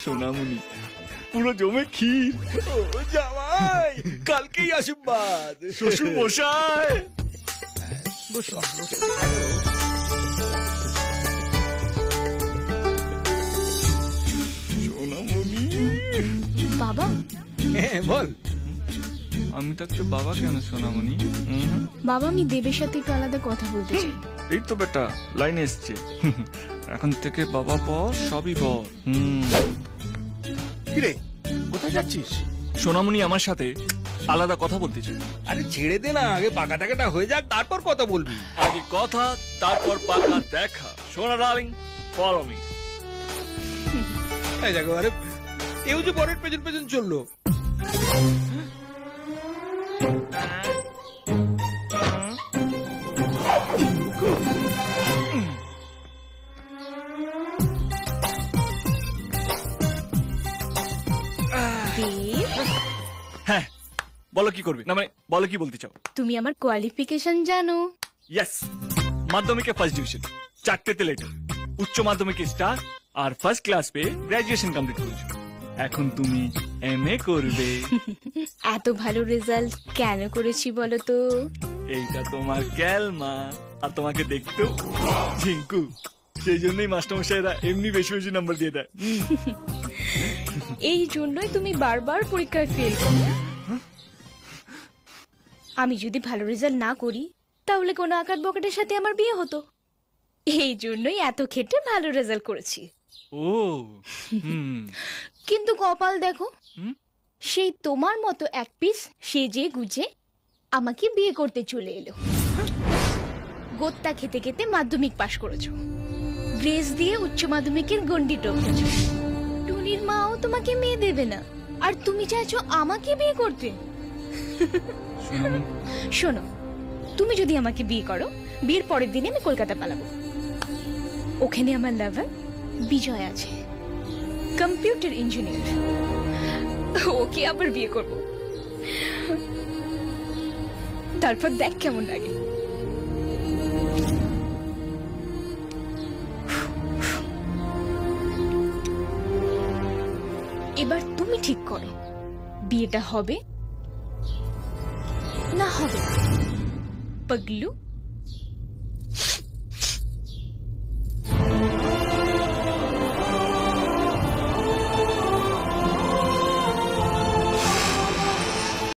সোনামণি পুরো জমে ক্ষীর। ও জামাই, কালকেই আশীর্বাদ। শ্বশুর মশাই সোনামণি। বাবা, হ্যাঁ বল। আমি থাকতে বাবা কেন সোনামণি? বাবা আমি দেবের সাথে একটু আলাদা কথা বলতে চাই। এই তো বেটা লাইন এসছে। এখন থেকে বাবা বস, সবই বস। কিরে, কোথায় যাচ্ছিস? সোনামণি আমার সাথে আলাদা কথা বলতে চাই। আরে ছেড়ে দে না, আগে পাকা টাকাটা হয়ে যাক, তারপর কথা বলবি। আগে কথা, তারপর পাকা দেখা। সোনা ডার্লিং, ফলো মি। এই দেখো, আরে কেউ যে পরের পেছন পেছন চললো। দেব, হ্যাঁ, বলো কি করবে, না মানে বলো কি বলতে চাও। তুমি আমার কোয়ালিফিকেশন জানো? ইয়েস, মাধ্যমিকে ফার্স্ট ডিভিশন, 4টে লেটার, উচ্চ মাধ্যমিকে স্টার, আর ফার্স্ট ক্লাস পেয়ে গ্রাজুয়েশন কমপ্লিট করেছো। এখন তুমি এমএ করবে। এত ভালো রেজাল্ট কেন করেছি বলো তো? এইটা তোমার ক্যালমা, আর তোমাকে দেখতেও ঝিঙ্কু। সেই জন্যই মাস্টারমশাইরা এমনি বেশি বেশি নাম্বার দিয়ে দেয়। এই জন্যই তুমি বারবার পরীক্ষায় ফেল করো। আমি যদি ভালো রেজাল্ট না করি তাহলে কোনো আকাট বকাটের সাথে আমার বিয়ে হতো। এই জন্যই এত খেটে ভালো রেজাল্ট করেছি। ও হুম। কিন্তু কপাল দেখো, হুম? সেই তোমার মতো এক পিস সেজে গুজে আমাকে বিয়ে করতে চলে এলো। গোত্তা খেতে খেতে মাধ্যমিক পাশ করেছো, গ্রেস দিয়ে উচ্চ মাধ্যমিকের গন্ডি টপকেছো। টুনির মাও তোমাকে মেয়ে দেবে না, আর তুমি চাইছো আমাকে বিয়ে করতে। শোনো, তুমি যদি আমাকে বিয়ে করো, বিয়ের পরের দিনে আমি কলকাতা পালাবো। ওখানে আমার লাভার বিজয় আছে, কম্পিউটার ইঞ্জিনিয়ার। ওকে আবার বিয়ে করব, তারপর দেখ কেমন লাগে। এবার তুমি ঠিক করো, বিয়েটা হবে না হবে, পাগলু।